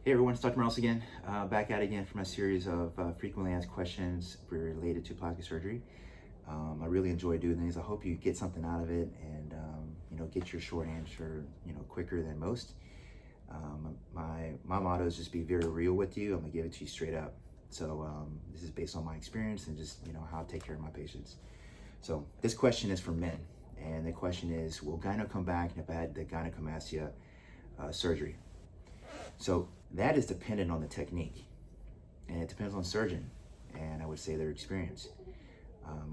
Hey everyone, it's Dr. Morales again, back at it again for my series of frequently asked questions related to plastic surgery. I really enjoy doing these. I hope you get something out of it and get your short answer quicker than most. My motto is just be very real with you. I'm gonna give it to you straight up. So this is based on my experience and just how I take care of my patients. So this question is for men, and the question is, will gyno come back if I had the gynecomastia surgery? So that is dependent on the technique, and it depends on the surgeon, and I would say their experience.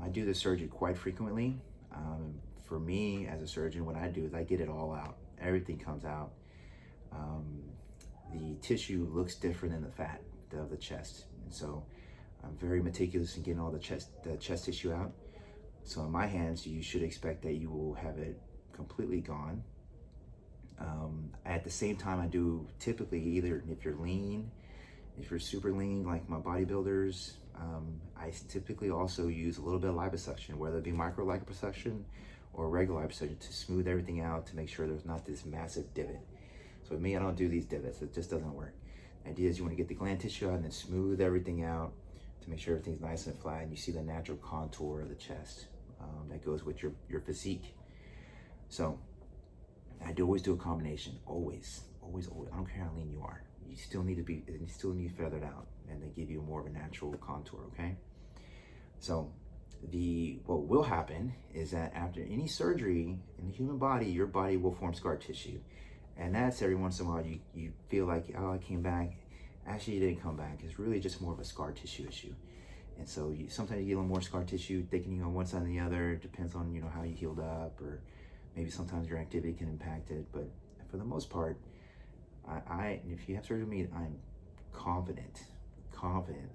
I do this surgery quite frequently. For me as a surgeon, what I do is I get it all out. Everything comes out. The tissue looks different than the fat of the chest, and so I'm very meticulous in getting all the chest tissue out. So in my hands, you should expect that you will have it completely gone. At the same time, I do typically, either if you're lean, if you're super lean like my bodybuilders, I typically also use a little bit of liposuction, whether it be micro liposuction or regular liposuction, to smooth everything out, to make sure there's not this massive divot. So with me, I don't do these divots. It just doesn't work. The idea is you want to get the gland tissue out and then smooth everything out to make sure everything's nice and flat, and you see the natural contour of the chest that goes with your physique. So I do always do a combination, always. I don't care how lean you are. You still need to feathered out, and they give you more of a natural contour, okay? So what will happen is that after any surgery in the human body, your body will form scar tissue. And that's every once in a while you feel like, oh, I came back. Actually, you didn't come back. It's really just more of a scar tissue issue. And so sometimes you get a little more scar tissue thickening on one side and the other. It depends on how you healed up, or maybe sometimes your activity can impact it. But for the most part, if you have surgery with me, I'm confident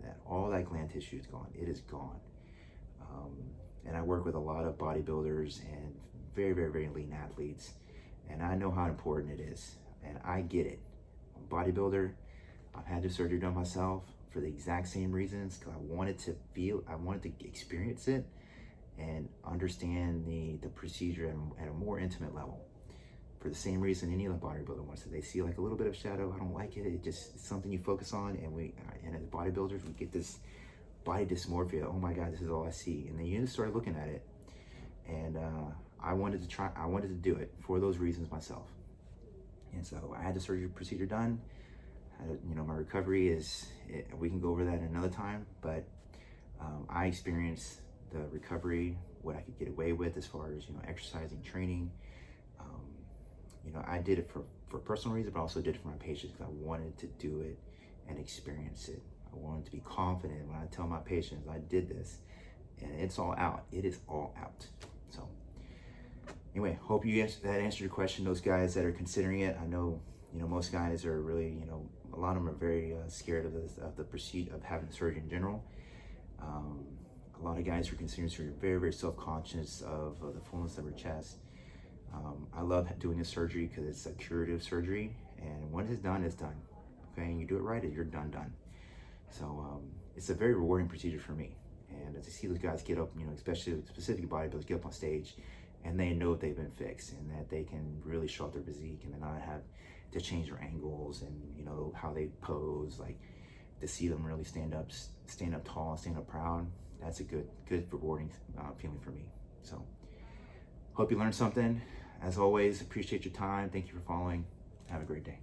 that all that gland tissue is gone. It is gone. And I work with a lot of bodybuilders and very, very, very lean athletes. And I know how important it is. And I get it. I'm a bodybuilder. I've had this surgery done myself for the exact same reasons, because I wanted to experience it and understand the procedure at a more intimate level. For the same reason any other bodybuilder wants it. They see like a little bit of shadow. I don't like it. It's something you focus on, and as bodybuilders, we get this body dysmorphia. Oh my God, this is all I see. And then you just start looking at it. And I wanted to do it for those reasons myself. And so I had the surgery procedure done. My recovery we can go over that another time, but I experienced the recovery, what I could get away with as far as exercising, training. I did it for personal reasons, but also did it for my patients, because I wanted to do it and experience it. I wanted to be confident when I tell my patients I did this, and it's all out. It is all out. So anyway, hope that answered your question. Those guys that are considering it, I know most guys are really a lot of them are very scared of the procedure of having surgery in general. A lot of guys who are considering surgery are very, very self-conscious of the fullness of their chest. I love doing this surgery because it's a curative surgery, and when it's done, it's done. Okay, and you do it right, you're done. So it's a very rewarding procedure for me. And as I see those guys get up, especially specific bodybuilders, get up on stage, and they know they've been fixed, and that they can really show off their physique, and then not have to change their angles and how they pose, like to see them really stand up tall, stand up proud. That's a good rewarding feeling for me. So hope you learned something. As always, appreciate your time. Thank you for following. Have a great day.